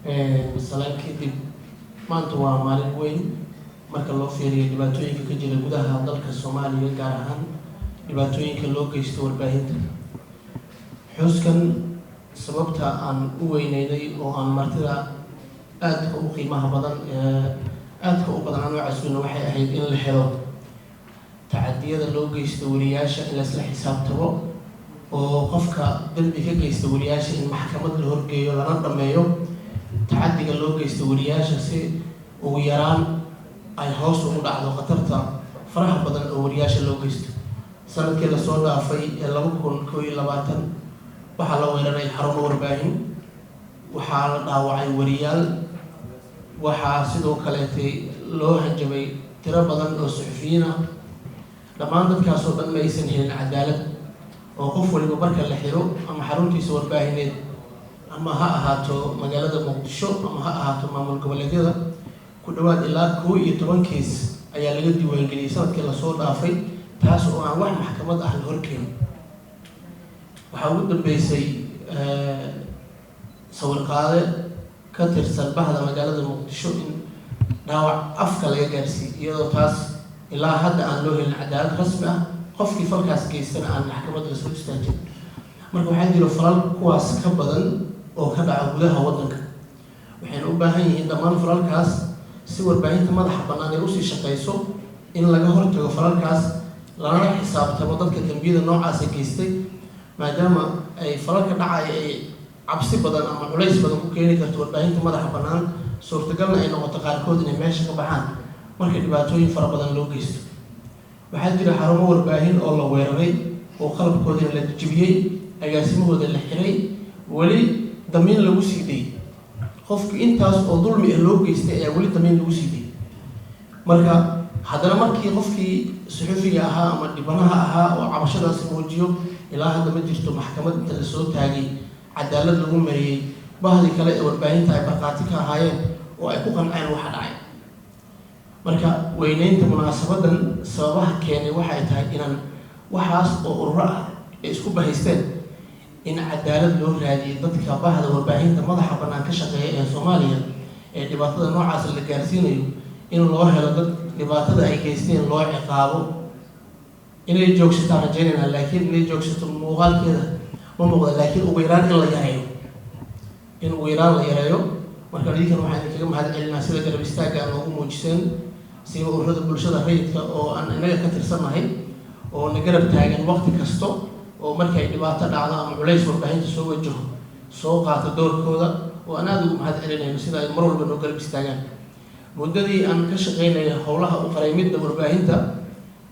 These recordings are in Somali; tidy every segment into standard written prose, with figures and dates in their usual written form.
salaan kadib maanta waa maalin weyn marka loo fiiriyo dhibaatooyinka ka jira gudaha dalka Soomaaliya gaar ahaan dhibaatooyinka loo geysto warbaahinta. Xuskan sababta aan u weyneynay oo aan martida aadka u qiimaha badan aan u casbino waxay ahayd in la helo tacadiyada loo geysto wariyaasha in la isla xisaabtamo oo qofka dambi ka geysta wariyaasha in maxkamad la horgeeyo lana dhameeyo tacadiga loo geysto wariyaasha si ugu yaraan ay hoos ugu dhacdo khatarta faraha badan oo wariyaasha loo geysto. sanadkii la soo dhaafay 2021 waxaa la weeraray xarumo warbaahin, waxaa la dhaawacay wariyaal, waxaa sidoo kale loo hanjabay tiro badan oo suxufiyiin ah. dhammaan dadkaas oo dhan ma aysan helin cadaalad oo qof waliba marka la xiro ama xaruntiisa warbaahineed ama ha ahaato magaalada Muqdisho ama ha ahaato maamul goboleedyada ku dhawaad ilaa 11 kiis ayaa laga diiwaangeliyay sanadkii la soo dhaafay, taas oo aan wax maxkamad ah la horkeenin. waxaa ugu dambeysay sawir qaade ka tirsan bahda magaalada Muqdisho in dhaawac afka laga gaarsiiyay iyadoo taas ilaa hadda aan loo helin cadaalad rasmi ah, qofkii falkaas geystana aan maxkamad la soo istaajin. marka waxaa jira falal kuwaas ka badan oo ka dhaca gudaha waddanka, waxayna u baahan yihiin dhammaan falalkaas si warbaahinta madaxa bannaan ay usii shaqeyso in laga hortago falalkaas lana xisaabtamo dadka dambiyada noocaas geystay, maadaama ay falalka dhacay ay cabsi badan ama culays badan ku keeni karto warbaahinta madaxa bannaan, suurtagalna ay noqoto qaarkood inay meesha ka baxaan marka dhibaatooyin fara badan loo geysto. waxaa jira xarumo warbaahin oo la weeraray oo qalabkoodina la jebiyey, agaasimahooda la xiray, weli damiin lagu sii dayay. qofku intaas oo dulmi ah loo geystay ayaa weli damiin lagu sii dayay. marka haddana markii qofkii suxufiga ahaa ama dhibanaha ahaa oo cabashadaas muujiyo ilaa hadda ma jirto maxkamad inta la soo taagay cadaalad lagu mariyay bahdii kale ee warbaahinta ay barqaati ka ahaayeen oo ay ku qanceen waxa dhacay. marka weyneynta munaasabadan sababaha keenay waxay tahay inaan waxaas oo ururo ah ay isku bahaysteen in cadaalad loo raadiyo dadka bahda warbaahinta madaxa bannaan ka shaqeeya ee Soomaaliya ee dhibaatada noocaas la gaarsiinayo in loo helo dad dhibaatada ay geysteen loo ciqaabo. inay joogsataan rajaynayna laakiin inay joogsato muuqaalkeeda ma muuqda, laakiin ugu yaraan in la yareeyo. marka idinkan waxaan kaga mahadcelinaa sida garab istaagga aan ugu muujiseen sida ururada bulshada rayidka oo aan inaga ka tirsanahay oo na garab taagan waqti kasto oo markay dhibaato dhacdo ama culays warbaahinta soo wajaho soo qaata doorkooda oo aan aad ugu mahadcelinayno sida ay mar walba noo garab istaagaan. muddadii aan ka shaqeynayay howlaha u qareymidda warbaahinta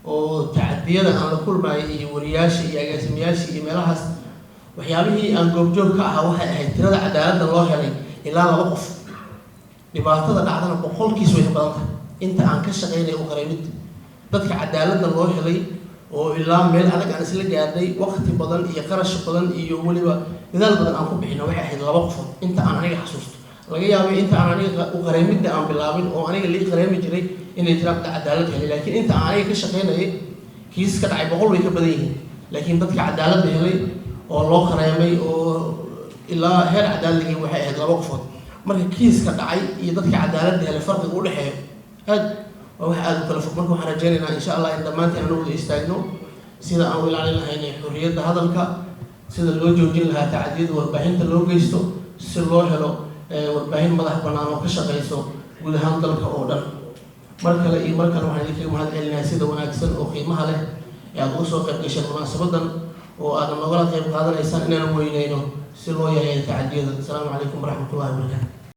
oo tacadiyada aan la kulmayay iyo wariyaasha iyo agaasimayaasha iyo meelahaas, waxyaabihii aan goobjoog ka ahaa waxay ahayd tirada cadaaladda loo helay ilaa 2 qof. dhibaatada dhacdana 100% way ka badan tahay inta aan ka shaqeynay u qareymidda. dadka cadaaladda loo helay oo ilaa meel adag aan isla gaarnay waqti badan iyo qarash badan iyo waliba dadaal badan aan ku bixino waxay ahayd 2 qof inta aan aniga xasuusto. laga yaabay inta aan aniga u qareymidda aan bilaabin oo aniga la qareemi jiray inay jiraan cadaalad helay, laakiin inta aan aniga ka shaqeynayay kiis ka dhacay 100 way ka badan yihiin, laakiin dadka cadaalad helay oo loo qareemay oo ilaa heer cadaalad waxay ahayd 2 qof. marka kiiska dhacay iyo dadka cadaalad helay farqiga u dhaxeeyo aad wax aad u kala fog. marka waxaan rajaynaynaa insha Allah in dhammaanteen aan wada istaagno sida aan ilaalin lahayn xorriyadda hadalka, sida loo joojin lahaa tacadiyada warbaahinta loo geysto, si loo helo warbaahin madax bannaan oo ka shaqeyso guud ahaan dalka oo dhan. mar kale waxaan idinkaga mahadcelinayaa sida wanaagsan oo qiimaha leh ee aad uga soo qayb gasheen munaasabadan oo aad nogala qayb qaadanaysaan inaan weyneyno si loo yareeyo tacadiyada. Assalaamu calaykum waraxmatullaahi wabarakaatuh.